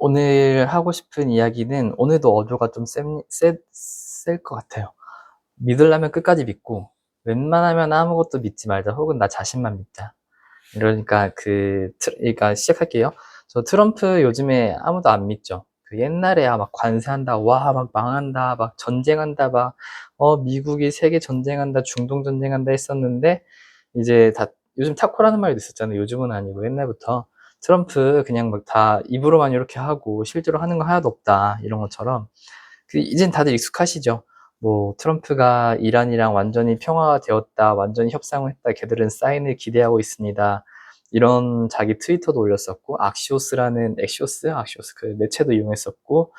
오늘 하고 싶은 이야기는 오늘도 어조가 좀 셀 것 같아요. 믿으려면 끝까지 믿고 웬만하면 아무것도 믿지 말자 혹은 나 자신만 믿자. 그러니까 그러니까 시작할게요. 저 트럼프 요즘에 아무도 안 믿죠. 그 옛날에야 막 관세한다, 와, 막 망한다, 막 전쟁한다, 막, 미국이 세계 전쟁한다, 중동 전쟁한다 했었는데, 이제 요즘 타코라는 말도 있었잖아요. 요즘은 아니고 옛날부터. 트럼프 그냥 막 다 입으로만 이렇게 하고 실제로 하는 거 하나도 없다. 이런 것처럼. 이젠 다들 익숙하시죠. 뭐, 트럼프가 이란이랑 완전히 평화가 되었다, 완전히 협상을 했다, 걔들은 사인을 기대하고 있습니다. 이런 자기 트위터도 올렸었고, 엑시오스 그 매체도 이용했었고,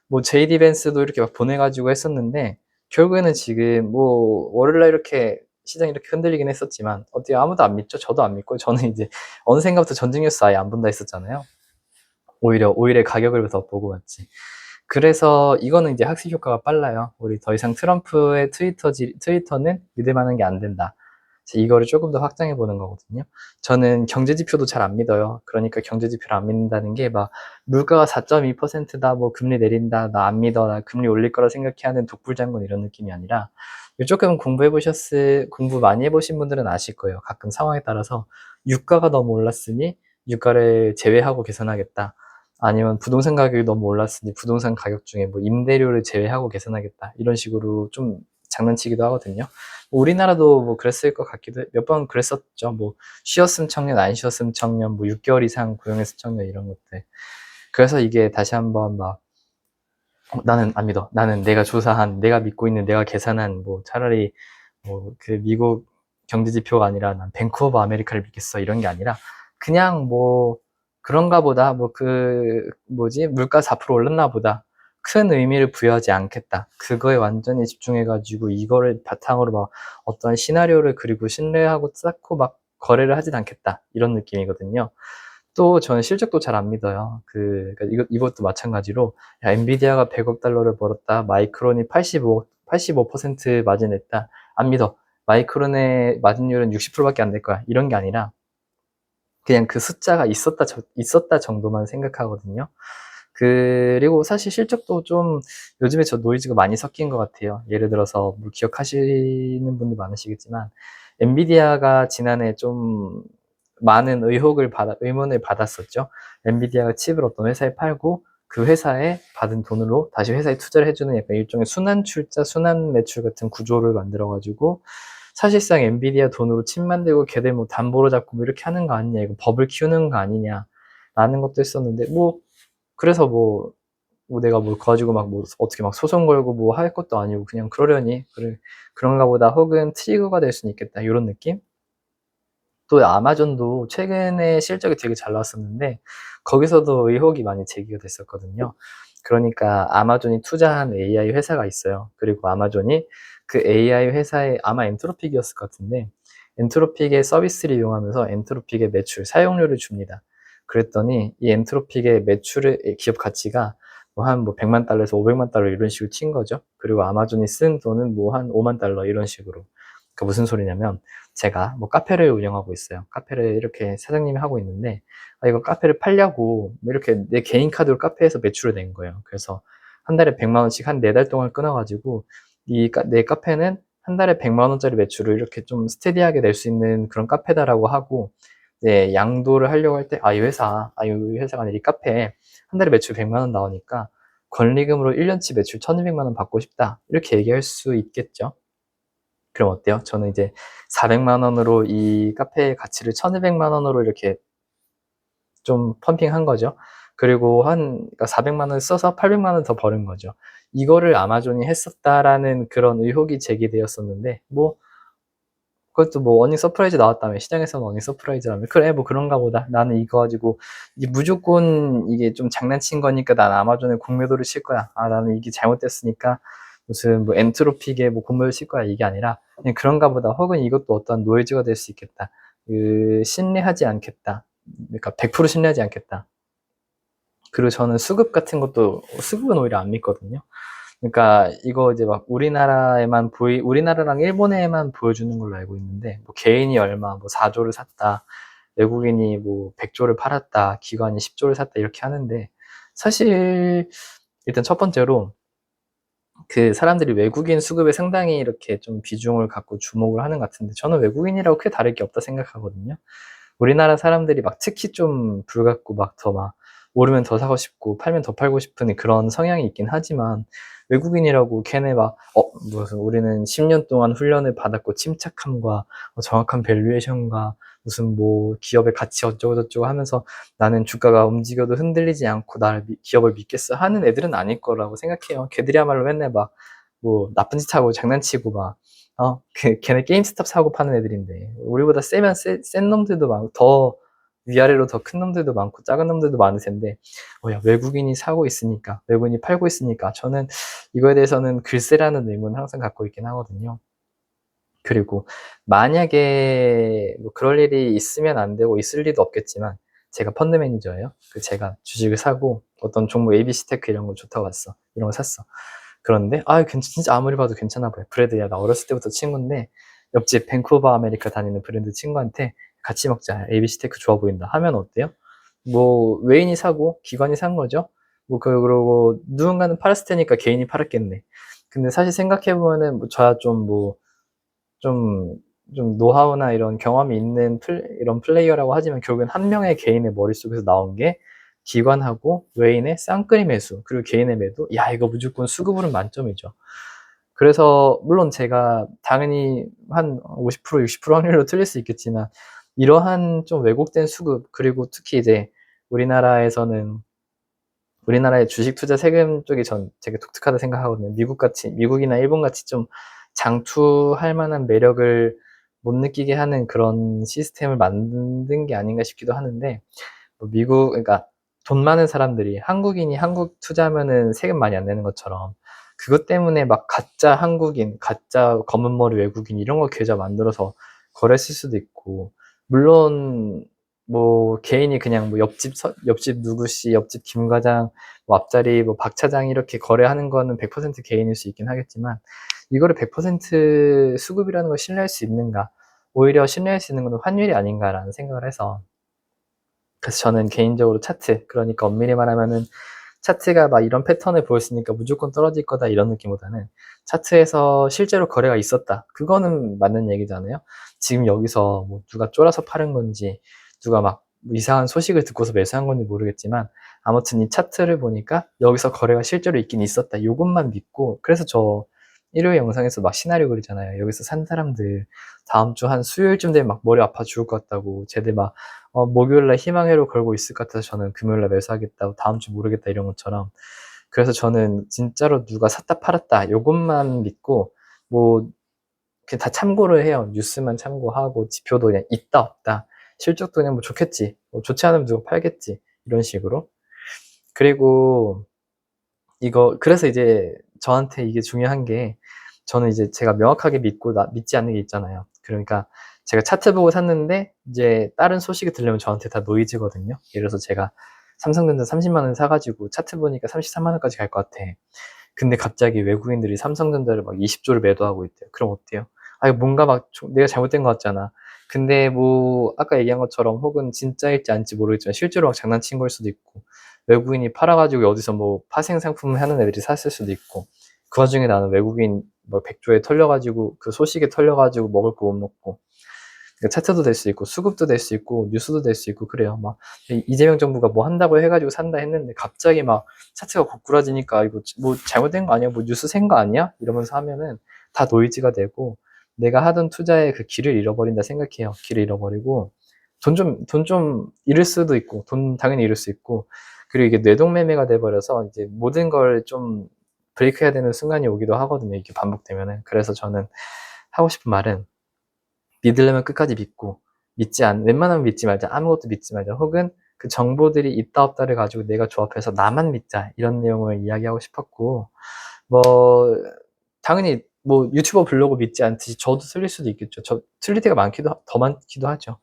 뭐, 제이디 벤스도 이렇게 막 보내가지고 했었는데, 결국에는 지금 뭐, 월요일날 이렇게 시장이 이렇게 흔들리긴 했었지만, 어떻게 아무도 안 믿죠? 저도 안 믿고, 저는 이제 어느 생각부터 전쟁 뉴스 아예 안 본다 했었잖아요. 오히려 가격을 더 보고 왔지. 그래서 이거는 이제 학습 효과가 빨라요. 우리 더 이상 트럼프의 트위터는 믿을 만한 게 안 된다. 이거를 조금 더 확장해 보는 거거든요. 저는 경제 지표도 잘 안 믿어요. 그러니까 경제 지표를 안 믿는다는 게 막 물가가 4.2%다, 뭐 금리 내린다, 나 안 믿어, 나 금리 올릴 거라 생각해 하는 독불장군 이런 느낌이 아니라, 조금 공부 많이 해보신 분들은 아실 거예요. 가끔 상황에 따라서 유가가 너무 올랐으니 유가를 제외하고 계산하겠다. 아니면 부동산 가격이 너무 올랐으니 부동산 가격 중에 뭐 임대료를 제외하고 계산하겠다. 이런 식으로 좀 장난치기도 하거든요. 우리나라도 뭐 그랬을 것 같기도 해. 몇 번 그랬었죠. 뭐 쉬었음 청년, 안 쉬었음 청년, 뭐 6개월 이상 고용했음 청년 이런 것들. 그래서 이게 다시 한번 막 나는 안 믿어. 나는 내가 믿고 있는, 내가 계산한 뭐 차라리 뭐 그 미국 경제 지표가 아니라 난 뱅크 오브 아메리카를 믿겠어 이런 게 아니라 그냥 뭐 그런가 보다, 뭐 뭐지, 물가 4% 올랐나 보다, 큰 의미를 부여하지 않겠다, 그거에 완전히 집중해가지고 이거를 바탕으로 막 어떤 시나리오를 그리고 신뢰하고 쌓고 막 거래를 하진 않겠다, 이런 느낌이거든요. 또 저는 실적도 잘 안 믿어요. 그러니까 이것도 마찬가지로, 야, 엔비디아가 100억 달러를 벌었다, 마이크론이 85% 마진했다. 안 믿어. 마이크론의 마진율은 60%밖에 안 될 거야. 이런 게 아니라 그냥 그 숫자가 있었다 정도만 생각하거든요. 그리고 사실 실적도 좀 요즘에 저 노이즈가 많이 섞인 것 같아요. 예를 들어서 뭐 기억하시는 분들 많으시겠지만, 엔비디아가 지난해 좀 많은 의문을 받았었죠. 엔비디아가 칩을 어떤 회사에 팔고 그 회사에 받은 돈으로 다시 회사에 투자를 해주는 약간 일종의 순환 출자, 순환 매출 같은 구조를 만들어가지고, 사실상 엔비디아 돈으로 칩 만들고 걔들 뭐 담보로 잡고 뭐 이렇게 하는 거 아니냐, 이거 버블 키우는 거 아니냐 라는 것도 했었는데, 뭐 그래서 뭐 내가 뭐 가지고 막 뭐 어떻게 막 소송 걸고 뭐 할 것도 아니고 그냥 그러려니 그래, 그런가 보다, 혹은 트리거가 될 수는 있겠다, 이런 느낌. 또 아마존도 최근에 실적이 되게 잘 나왔었는데 거기서도 의혹이 많이 제기가 됐었거든요. 그러니까 아마존이 투자한 AI 회사가 있어요. 그리고 아마존이 그 AI 회사에, 아마 엔트로픽이었을 것 같은데, 엔트로픽의 서비스를 이용하면서 엔트로픽의 매출, 사용료를 줍니다. 그랬더니 이 엔트로픽의 기업 가치가 뭐 한 뭐 100만 달러에서 500만 달러 이런 식으로 튄 거죠. 그리고 아마존이 쓴 돈은 뭐 한 5만 달러 이런 식으로. 그 무슨 소리냐면, 제가 뭐 카페를 운영하고 있어요. 카페를 이렇게 사장님이 하고 있는데, 이거 카페를 팔려고 뭐 이렇게 내 개인 카드로 카페에서 매출을 낸 거예요. 그래서 한 달에 100만 원씩 한 4달 동안 끊어가지고, 내 카페는 한 달에 100만 원짜리 매출을 이렇게 좀 스테디하게 낼 수 있는 그런 카페다라고 하고, 이제 양도를 하려고 할 때, 이 회사가 아니라 이 카페에 한 달에 매출 100만 원 나오니까 권리금으로 1년치 매출 1200만 원 받고 싶다, 이렇게 얘기할 수 있겠죠. 그럼 어때요? 저는 이제 400만 원으로 이 카페의 가치를 1200만 원으로 이렇게 좀 펌핑한 거죠. 그리고 그러니까 400만 원 써서 800만 원 더 버는 거죠. 이거를 아마존이 했었다라는 그런 의혹이 제기되었었는데, 뭐 그것도 뭐 어닝 서프라이즈 나왔다며, 시장에서는 어닝 서프라이즈라며, 그래 뭐 그런가 보다, 나는 이거 가지고 이게 무조건 이게 좀 장난친 거니까 난 아마존에 공매도를 칠 거야, 나는 이게 잘못됐으니까 무슨 뭐 엔트로픽에 뭐 공매도를 칠 거야, 이게 아니라 그냥 그런가 보다, 혹은 이것도 어떠한 노이즈가 될 수 있겠다, 신뢰하지 않겠다, 그러니까 100% 신뢰하지 않겠다. 그리고 저는 수급은 오히려 안 믿거든요. 그러니까 이거 이제 막 우리나라랑 일본에만 보여주는 걸로 알고 있는데, 뭐 개인이 얼마 뭐 4조를 샀다, 외국인이 뭐 100조를 팔았다, 기관이 10조를 샀다, 이렇게 하는데, 사실 일단 첫 번째로 그 사람들이 외국인 수급에 상당히 이렇게 좀 비중을 갖고 주목을 하는 것 같은데, 저는 외국인이라고 크게 다를 게 없다 생각하거든요. 우리나라 사람들이 막 특히 좀 불 갖고 막 더 막 오르면 더 사고 싶고 팔면 더 팔고 싶은 그런 성향이 있긴 하지만, 외국인이라고 걔네 막 무슨 우리는 10년 동안 훈련을 받았고 침착함과 정확한 밸류에이션과 무슨 뭐 기업의 가치 어쩌고 저쩌고 하면서 나는 주가가 움직여도 흔들리지 않고 나를 기업을 믿겠어 하는 애들은 아닐 거라고 생각해요. 걔들이야말로 맨날 막 뭐 나쁜 짓 하고 장난치고 막 걔네 게임스탑 사고 파는 애들인데, 우리보다 센 놈들도 많고, 더 위아래로 더 큰 놈들도 많고, 작은 놈들도 많을 텐데, 야, 외국인이 사고 있으니까, 외국인이 팔고 있으니까, 저는 이거에 대해서는 글쎄라는 의문을 항상 갖고 있긴 하거든요. 그리고 만약에 뭐 그럴 일이 있으면 안 되고 있을 리도 없겠지만, 제가 펀드 매니저예요. 제가 주식을 사고 어떤 종목 ABC테크 이런 거 좋다고 봤어. 이런 거 샀어. 그런데 진짜 아무리 봐도 괜찮아 보여. 브래드야, 나 어렸을 때부터 친구인데 옆집 밴쿠버 아메리카 다니는 브랜드 친구한테 같이 먹자, ABC테크 좋아 보인다 하면 어때요? 뭐 외인이 사고 기관이 산 거죠. 뭐 그러고 누군가는 팔았을 테니까 개인이 팔았겠네. 근데 사실 생각해보면은 뭐 저야 좀, 좀 노하우나 이런 경험이 있는 이런 플레이어라고 하지만, 결국엔 한 명의 개인의 머릿속에서 나온 게 기관하고 외인의 쌍끌이 매수, 그리고 개인의 매도. 야, 이거 무조건 수급으로는 만점이죠. 그래서 물론 제가 당연히 한 50%, 60% 확률로 틀릴 수 있겠지만, 이러한 좀 왜곡된 수급, 그리고 특히 이제 우리나라에서는 우리나라의 주식 투자 세금 쪽이 전 되게 독특하다 생각하거든요. 미국이나 일본같이 좀 장투할 만한 매력을 못 느끼게 하는 그런 시스템을 만든 게 아닌가 싶기도 하는데, 뭐 그러니까 돈 많은 사람들이, 한국인이 한국 투자하면은 세금 많이 안 내는 것처럼, 그것 때문에 막 가짜 한국인, 가짜 검은 머리 외국인 이런 거 계좌 만들어서 거래했을 수도 있고, 물론 뭐 개인이 그냥 뭐 옆집 누구씨, 옆집 김 과장, 뭐 앞자리 뭐 박 차장 이렇게 거래하는 거는 100% 개인일 수 있긴 하겠지만, 이거를 100% 수급이라는 걸 신뢰할 수 있는가? 오히려 신뢰할 수 있는 건 환율이 아닌가라는 생각을 해서, 그래서 저는 개인적으로 차트, 그러니까 엄밀히 말하면은 차트가 막 이런 패턴을 보였으니까 무조건 떨어질 거다 이런 느낌보다는, 차트에서 실제로 거래가 있었다, 그거는 맞는 얘기잖아요. 지금 여기서 뭐 누가 쫄아서 파는 건지, 누가 막 이상한 소식을 듣고서 매수한 건지 모르겠지만, 아무튼 이 차트를 보니까 여기서 거래가 실제로 있긴 있었다, 요것만 믿고. 그래서 저 일요일 영상에서 막 시나리오 그리잖아요. 여기서 산 사람들 다음 주 한 수요일쯤 되면 막 머리 아파 죽을 것 같다고, 쟤들 막 목요일날 희망회로 걸고 있을 것 같아서 저는 금요일날 매수하겠다, 다음 주 모르겠다 이런 것처럼. 그래서 저는 진짜로 누가 샀다 팔았다 요것만 믿고, 뭐 그냥 다 참고를 해요. 뉴스만 참고하고, 지표도 그냥 있다 없다, 실적도 그냥 뭐 좋겠지, 뭐 좋지 않으면 누가 팔겠지, 이런 식으로. 그리고 그래서 이제 저한테 이게 중요한 게, 저는 이제 제가 명확하게 믿지 않는 게 있잖아요. 그러니까 제가 차트 보고 샀는데 이제 다른 소식이 들려면 저한테 다 노이즈거든요. 예를 들어서 제가 삼성전자 30만 원 사가지고 차트 보니까 33만 원까지 갈 것 같아. 근데 갑자기 외국인들이 삼성전자를 막 20조를 매도하고 있대요. 그럼 어때요? 뭔가 막 내가 잘못된 것 같잖아. 근데 뭐 아까 얘기한 것처럼, 혹은 진짜일지 아닐지 모르겠지만 실제로 막 장난친 걸 수도 있고, 외국인이 팔아가지고 어디서 뭐 파생 상품을 하는 애들이 샀을 수도 있고, 그 와중에 나는 외국인 뭐 100조에 털려가지고, 그 소식에 털려가지고 먹을 거 못 먹고. 그러니까 차트도 될 수 있고, 수급도 될 수 있고, 뉴스도 될 수 있고, 그래요. 막 이재명 정부가 뭐 한다고 해가지고 산다 했는데, 갑자기 막 차트가 고꾸라지니까 이거 뭐 잘못된 거 아니야? 뭐 뉴스 센 거 아니야? 이러면서 하면은 다 노이즈가 되고, 내가 하던 투자의 그 길을 잃어버린다 생각해요. 길을 잃어버리고, 돈 좀 잃을 수도 있고, 돈 당연히 잃을 수 있고, 그리고 이게 뇌동매매가 돼버려서 이제 모든 걸 좀 브레이크해야 되는 순간이 오기도 하거든요. 이게 반복되면은. 그래서 저는 하고 싶은 말은, 믿으려면 끝까지 믿고, 웬만하면 믿지 말자, 아무것도 믿지 말자, 혹은 그 정보들이 있다 없다를 가지고 내가 조합해서 나만 믿자, 이런 내용을 이야기하고 싶었고, 뭐 당연히 뭐 유튜버 블로그 믿지 않듯이 저도 틀릴 수도 있겠죠. 저 틀릴 때가 더 많기도 하죠.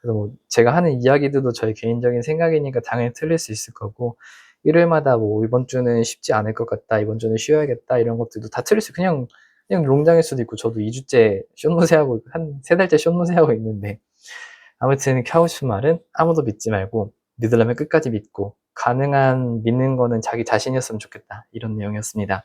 그래서 뭐 제가 하는 이야기들도 저의 개인적인 생각이니까 당연히 틀릴 수 있을 거고, 일요일마다 뭐 이번 주는 쉽지 않을 것 같다, 이번 주는 쉬어야겠다, 이런 것들도 다 틀릴 수, 그냥 농장일 수도 있고, 저도 2주째 숏노세하고, 한 3달째 숏노세하고 있는데, 아무튼 하고 싶은 말은, 아무도 믿지 말고 믿으려면 끝까지 믿고, 가능한 믿는 거는 자기 자신이었으면 좋겠다. 이런 내용이었습니다.